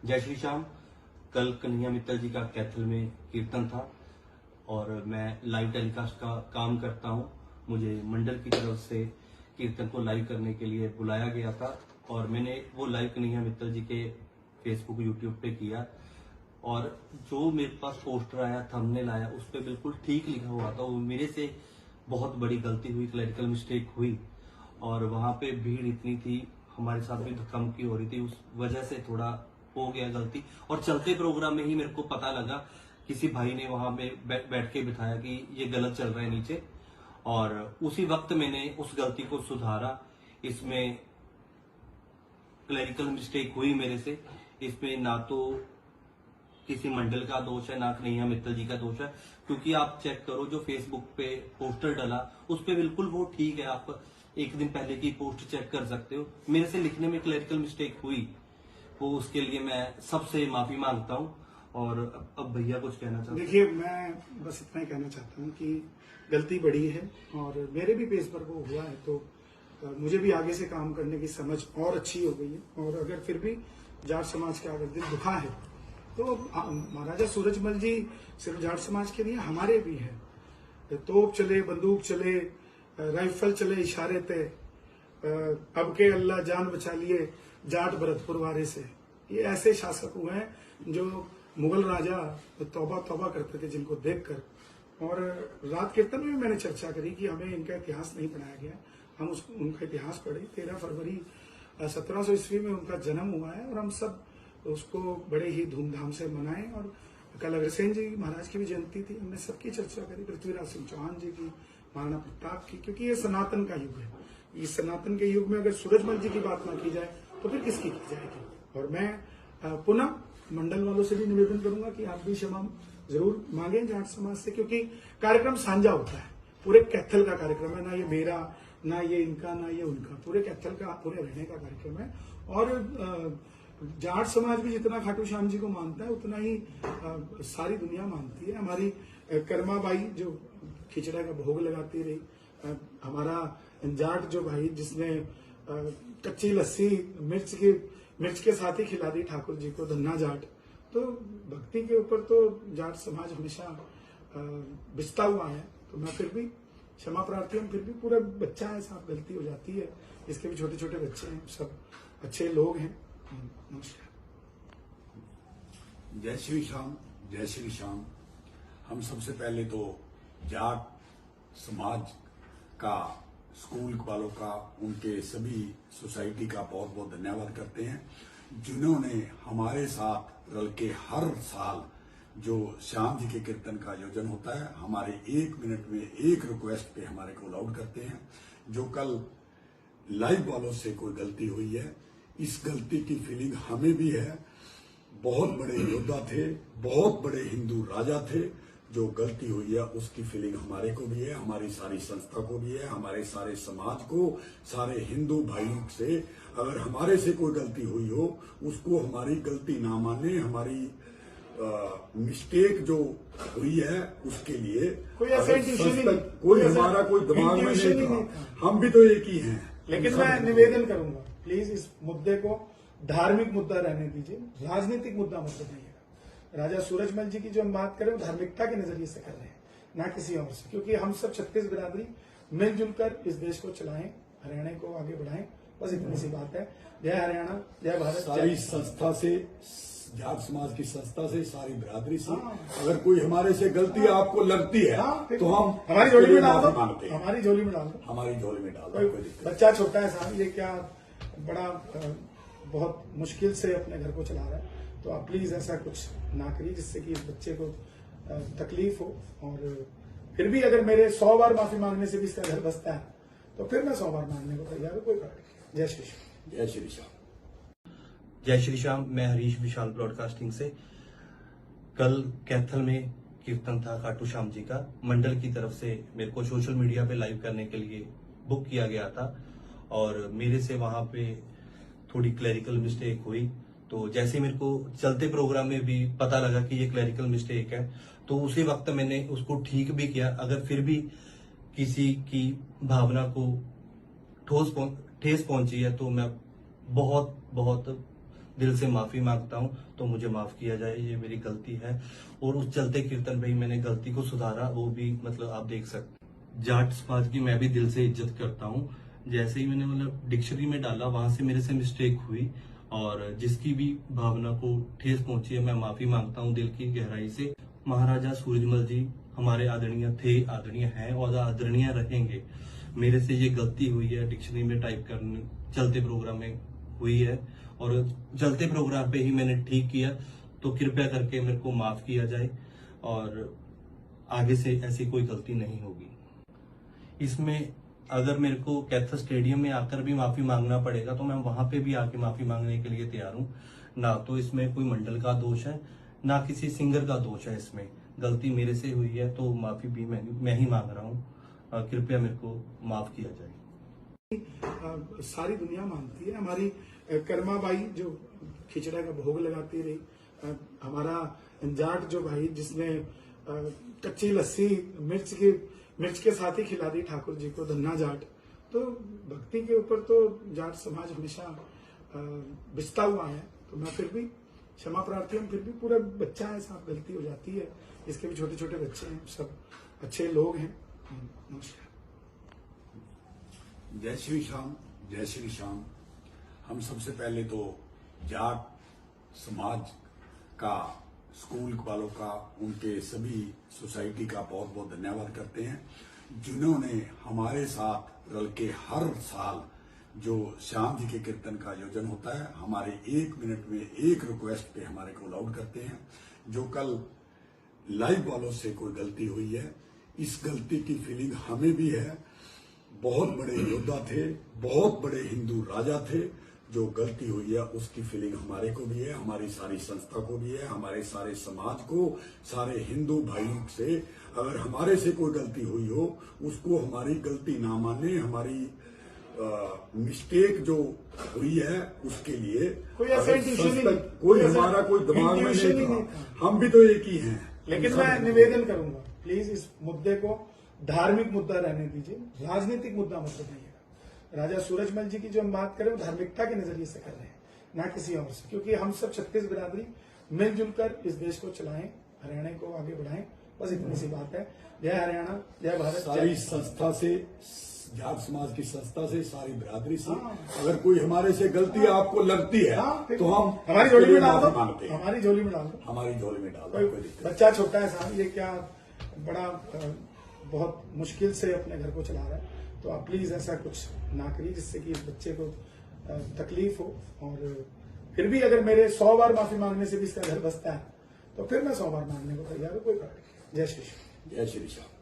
जय श्री श्याम। कल कन्हैया मित्तल जी का कैथल में कीर्तन था और मैं लाइव टेलीकास्ट का काम करता हूं। मुझे मंडल की तरफ से कीर्तन को लाइव करने के लिए बुलाया गया था और मैंने वो लाइव कन्हैया मित्तल जी के फेसबुक यूट्यूब पे किया और जो मेरे पास पोस्टर आया, थंबनेल आया, उस पर बिल्कुल ठीक लिखा हुआ था। वो मेरे से बहुत बड़ी गलती हुई, क्लरिकल मिस्टेक हुई और वहां पे भीड़ इतनी थी, हमारे साथ भी धक्का-मुक्की हो रही थी, उस वजह से थोड़ा हो गया गलती। और चलते प्रोग्राम में ही मेरे को पता लगा, किसी भाई ने वहां पे बैठ के बिठाया कि ये गलत चल रहा है नीचे, और उसी वक्त मैंने उस गलती को सुधारा। इसमें क्लरिकल मिस्टेक हुई मेरे से, इसमें ना तो किसी मंडल का दोष है ना कन्हैया मित्तल जी का दोष है, क्योंकि आप चेक करो जो फेसबुक पे पोस्टर डला उस पे बिल्कुल वो ठीक है। आप एक दिन पहले की पोस्ट चेक कर सकते हो। मेरे से लिखने में क्लरिकल मिस्टेक हुई, वो उसके लिए मैं सबसे माफी मांगता हूं। और अब भैया कुछ कहना चाहते हैं? देखिए, मैं बस इतना ही कहना चाहता हूँ कि गलती बड़ी है और मेरे भी पेज पर वो हुआ है, तो मुझे भी आगे से काम करने की समझ और अच्छी हो गई है। और अगर फिर भी जाट समाज का अगर दिल दुखा है तो महाराजा सूरजमल जी सिर्फ जाट समाज के नहीं, हमारे भी है। तोप चले, बंदूक चले, राइफल चले इशारे पे, अब के अल्लाह जान बचा लिए जाट भरतपुर वारे से। ये ऐसे शासक हुए हैं जो मुगल राजा तौबा तौबा करते थे जिनको देखकर। और रात कीर्तन में मैंने चर्चा करी कि हमें इनका इतिहास नहीं पढ़ाया गया, हम उनका इतिहास पढ़े। 13 फरवरी 1700 ईस्वी में उनका जन्म हुआ है और हम सब उसको बड़े ही धूमधाम से मनाएं। और कल अग्रसेन जी महाराज की भी जयंती थी, हमने सबकी चर्चा करी, पृथ्वीराज सिंह चौहान जी की, महाराणा प्रताप की, क्योंकि ये सनातन का युग है। इस सनातन के युग में अगर सूरजमल जी की बात ना की जाए तो फिर किसकी की जाएगी। और मैं पुनः मंडल वालों से भी निवेदन करूंगा कि आप भी क्षमा जरूर मांगे जाट समाज से, क्योंकि कार्यक्रम साझा होता है, पूरे कैथल का कार्यक्रम है, ना ये मेरा, ना ये इनका, ना ये उनका, पूरे कैथल का, पूरे रहने का कार्यक्रम है। और जाट समाज भी जितना खाटू श्याम जी को मानता है उतना ही सारी दुनिया मानती है। हमारी कर्मा बाई जो खिचड़ा का भोग लगाती रही, हमारा जाट जो भाई जिसने कच्ची लस्सी मिर्च के साथ ही खिला दी ठाकुर जी को, धन्ना जाट। तो भक्ति के ऊपर तो जाट समाज हमेशा बिछता हुआ है। तो मैं फिर भी क्षमा प्रार्थी हूँ, फिर भी पूरा बच्चा है साहब, गलती हो जाती है, इसके भी छोटे छोटे बच्चे हैं, सब अच्छे लोग हैं। नमस्कार। जय श्री श्याम, जय श्री श्याम। हम सबसे पहले तो जाट समाज का, स्कूल वालों का, उनके सभी सोसाइटी का बहुत बहुत धन्यवाद करते हैं, जिन्होंने हमारे साथ रल के हर साल जो श्याम जी के कीर्तन का आयोजन होता है, हमारे 1 मिनट में एक रिक्वेस्ट पे हमारे को अलाउड करते हैं। जो कल लाइव वालों से कोई गलती हुई है, इस गलती की फीलिंग हमें भी है। बहुत बड़े योद्धा थे, बहुत बड़े हिंदू राजा थे, जो गलती हुई है उसकी फीलिंग हमारे को भी है, हमारी सारी संस्था को भी है, हमारे सारे समाज को, सारे हिंदू भाइयों से। अगर हमारे से कोई गलती हुई हो, उसको हमारी गलती ना माने, हमारी मिस्टेक जो हुई है उसके लिए कोई हमारा कोई दिमाग में नहीं था, हम भी तो एक ही हैं। लेकिन मैं निवेदन करूंगा, प्लीज इस मुद्दे को धार्मिक मुद्दा रहने दीजिए, राजनीतिक मुद्दा मत बनाइएगा। राजा सूरजमल जी की जो हम बात करें वो धार्मिकता के नजरिए से कर रहे हैं, ना किसी और से, क्योंकि हम सब 36 बिरादरी मिलजुल कर इस देश को चलाएं, हरियाणा को आगे बढ़ाएं, बस इतनी सी बात है। जय हरियाणा, जय भारत। सारी संस्था से, जाट समाज की संस्था से, सारी बिरादरी से अगर कोई हमारे से गलती आपको लगती है तो हम हमारी झोली में डाल दो, मांगते हैं, हमारी झोली में डाल दो, हमारी झोली में डाल दो। बच्चा छोटा है साहब, ये क्या बड़ा बहुत मुश्किल से अपने घर को चला रहा है, तो आप प्लीज ऐसा कुछ ना करिए जिससे कि इस बच्चे को तकलीफ हो। और फिर भी अगर मेरे 100 बार माफी मांगने से भी इसका घर बसता है तो फिर मैं 100 बार मांगने को तैयार हूँ, कोई फर्क नहीं। जय श्री श्याम। जय श्री श्याम। जय श्री श्याम। मैं हरीश विशाल ब्रॉडकास्टिंग से। कल कैथल में कीर्तन था खाटू श्याम जी का, मंडल की तरफ से मेरे को सोशल मीडिया पे लाइव करने के लिए बुक किया गया था और मेरे से वहां पे थोड़ी क्लरिकल मिस्टेक हुई। तो जैसे मेरे को चलते प्रोग्राम में भी पता लगा कि ये क्लरिकल मिस्टेक है, तो उसी वक्त मैंने उसको ठीक भी किया। अगर फिर भी किसी की भावना को ठेस पहुंची है तो मैं बहुत बहुत दिल से माफी मांगता हूँ, तो मुझे माफ किया जाए, ये मेरी गलती है। और उस चलते कीर्तन में ही मैंने गलती को सुधारा, वो भी मतलब आप देख सकते। जाट समाज की मैं भी दिल से इज्जत करता हूँ। जैसे ही मैंने मतलब डिक्शनरी में डाला, वहां से मेरे से मिस्टेक हुई, और जिसकी भी भावना को ठेस पहुंची है, मैं माफी मांगता हूँ दिल की गहराई से। महाराजा सूरजमल जी हमारे आदरणीय थे, आदरणीय हैं और आदरणीय रहेंगे। मेरे से ये गलती हुई है, डिक्शनरी में टाइप करने चलते प्रोग्राम में हुई है, और चलते प्रोग्राम पे ही मैंने ठीक किया, तो कृपया करके मेरे को माफ किया जाए और आगे से ऐसी कोई गलती नहीं होगी। इसमें अगर मेरे को कैथल स्टेडियम में आकर भी माफी मांगना पड़ेगा, तो मैं वहां पे भी आके माफी मांगने के लिए तैयार हूँ। ना तो इसमें कोई मंडल का दोष है, ना किसी सिंगर का दोष है। इसमें गलती मेरे से हुई है, तो माफी भी मैं ही मांग रहा हूँ। कृपया मेरे को माफ किया जाए। सारी दुनिया मानती है। हमारी कर्मा बाई जो खिचड़ा का भोग लगाती रही, हमारा जाट जो भाई जिसने कच्ची लस्सी मिर्च के साथ ही खिला दी ठाकुर जी को, धन्ना जाट। तो भक्ति के ऊपर तो जाट समाज हमेशा बिछता हुआ है। तो मैं फिर भी क्षमा प्रार्थी हूँ, फिर भी पूरा बच्चा है साहब, गलती हो जाती है। इसके भी छोटे छोटे बच्चे हैं, सब अच्छे लोग हैं। नमस्कार। जय श्री श्याम, जय श्री श्याम। हम सबसे पहले तो जाट समाज का, स्कूल वालों का, उनके सभी सोसाइटी का बहुत बहुत धन्यवाद करते हैं, जिन्होंने हमारे साथ रल के हर साल जो श्याम जी के कीर्तन का आयोजन होता है, हमारे 1 मिनट में एक रिक्वेस्ट पे हमारे को अलाउड करते हैं। जो कल लाइव वालों से कोई गलती हुई है, इस गलती की फीलिंग हमें भी है। बहुत बड़े योद्धा थे, बहुत बड़े हिंदू राजा थे, जो गलती हुई है उसकी फीलिंग हमारे को भी है, हमारी सारी संस्था को भी है, हमारे सारे समाज को, सारे हिंदू भाइयों से। अगर हमारे से कोई गलती हुई हो, उसको हमारी गलती ना माने, हमारी मिस्टेक जो हुई है उसके लिए कोई ऐसा इंटेंशन ही नहीं, कोई हमारा कोई दिमाग में नहीं था। हम भी तो एक ही हैं। लेकिन मैं निवेदन करूंगा, प्लीज इस मुद्दे को धार्मिक मुद्दा रहने दीजिए, राजनीतिक मुद्दा मत बनाइएगा। राजा सूरजमल जी की जो हम बात करें, वो धार्मिकता के नजरिए से कर रहे हैं, ना किसी और से। क्योंकि हम सब 36 बिरादरी मिलजुल कर इस देश को चलाएं, हरियाणा को आगे बढ़ाएं, बस इतनी सी बात है। जय हरियाणा, जय भारत। सारी संस्था से, जाट समाज की संस्था से, सारी बिरादरी से, अगर कोई हमारे से गलती आपको लगती है तो हम हमारी झोली में डाल दो, मांगते हैं, हमारी झोली में डाल दो, हमारी झोली में डाल दो। कोई दिक्कत बच्चा छोटा है साहब, ये क्या बड़ा बहुत मुश्किल से अपने घर को चला रहा है। तो आप प्लीज ऐसा कुछ ना करिए जिससे कि इस बच्चे को तकलीफ हो। और फिर भी अगर मेरे 100 बार माफी मांगने से भी इसका घर बसता है, तो फिर मैं 100 बार मांगने को तैयार हूँ, कोई बात नहीं। जय श्री श्याम। जय श्री श्याम।